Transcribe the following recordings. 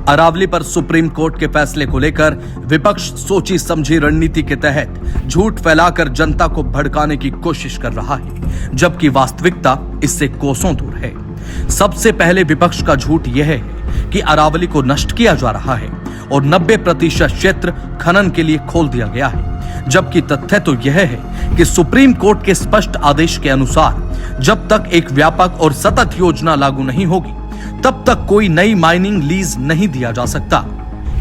अरावली पर supreme court के फैसले को लेकर विपक्ष सोची समझी रणनीति के तहत झूठ फैलाकर जनता को भड़काने की कोशिश कर रहा है, जबकि वास्तविकता इससे कोसों दूर है। सबसे पहले विपक्ष का झूठ यह है कि अरावली को नष्ट किया जा रहा है और 90% क्षेत्र खनन के लिए खोल दिया गया है, जबकि तथ्य तो यह है कि सुप्रीम कोर्ट के स्पष्ट आदेश के अनुसार जब तक एक व्यापक और सतत योजना लागू नहीं होगी तब तक कोई नई माइनिंग लीज नहीं दिया जा सकता।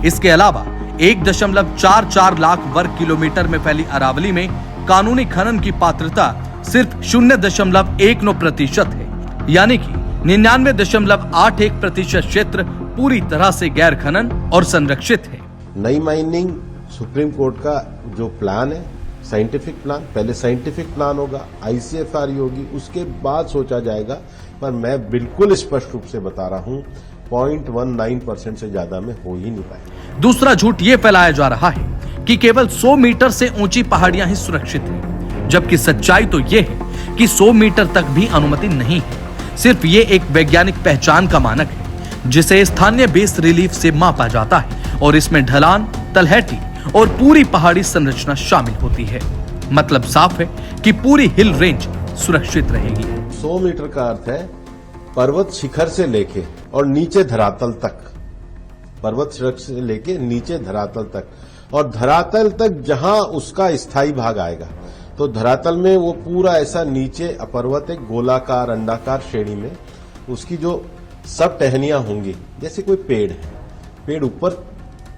इसके अलावा 1.44 लाख वर्ग किलोमीटर में फैली अरावली में कानूनी खनन की पात्रता सिर्फ 0.19% है, यानी कि 99.81% क्षेत्र पूरी तरह से गैर खनन और संरक्षित है। नई माइनिंग सुप्रीम कोर्ट का जो प्लान है, साइंटिफिक प्लान, पहले साइंटिफिक प्लान होगा, ICFR होगी, उसके बाद सोचा जाएगा। पर मैं बिल्कुल स्पष्ट रूप से बता रहा हूं 0.19% से ज्यादा में हो ही नहीं पाएगा। दूसरा झूठ ये फैलाया जा रहा है कि केवल 100 मीटर से ऊंची पहाड़ियां ही सुरक्षित हैं, जबकि सच्चाई तो ये है कि 100 मीटर तक भी अनुमति नहीं है। सिर्फ ये एक वैज्ञानिक पहचान का मानक है जिसे स्थानीय बेस रिलीफ से मापा जाता है और इसमें ढलान, तलहटी और पूरी पहाड़ी संरचना शामिल होती है। मतलब साफ है कि पूरी हिल रेंज सुरक्षित रहेगी। 100 मीटर का अर्थ है पर्वत शिखर से लेके और नीचे धरातल तक, पर्वत शिखर से लेके नीचे धरातल तक, और धरातल तक जहां उसका स्थायी भाग आएगा, तो धरातल में वो पूरा ऐसा नीचे पर्वत एक गोलाकार अंडाकार श्रेणी में उसकी जो सब टहनियां होंगी, जैसे कोई पेड़ है, पेड़ ऊपर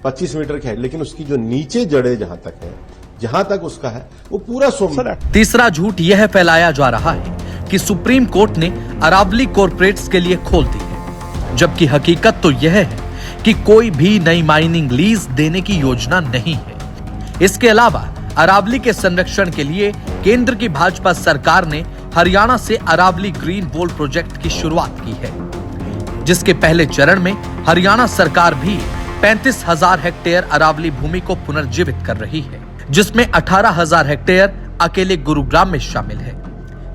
25 मीटर का है, लेकिन उसकी जो नीचे जड़ें जहां तक है, जहां तक उसका है, वो पूरा 100 मीटर। तीसरा झूठ यह फैलाया जा रहा है कि सुप्रीम कोर्ट ने अरावली कॉर्पोरेट्स के लिए खोल दी है, जबकि हकीकत तो यह है कि कोई भी नई माइनिंग लीज देने की योजना नहीं है। इसके अलावा अरावली के संरक्षण के लिए केंद्र की भाजपा सरकार ने हरियाणा से अरावली ग्रीन वॉल प्रोजेक्ट की शुरुआत की है, जिसके पहले चरण में हरियाणा सरकार भी 35,000 हेक्टेयर अरावली भूमि को पुनर्जीवित कर रही है, जिसमें 18,000 हेक्टेयर अकेले गुरुग्राम में शामिल है।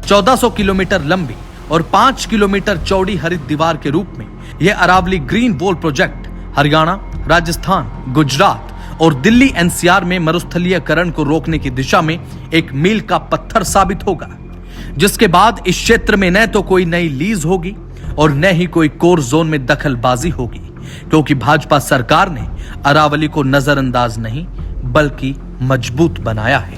1400 किलोमीटर लंबी और 5 किलोमीटर चौड़ी हरित दीवार के रूप में यह Aravali green wall project Haryana, Rajasthan, Gujarat और दिल्ली NCR में मरुस्थलीयकरण को रोकने की दिशा में एक मील का पत्थर साबित होगा, जिसके बाद इस क्षेत्र में न तो कोई नई लीज होगी और न ही कोई कोर जोन में दखलबाजी होगी, क्योंकि भाजपा सरकार ने अरावली को नजरअंदाज नहीं बल्कि मजबूत बनाया है।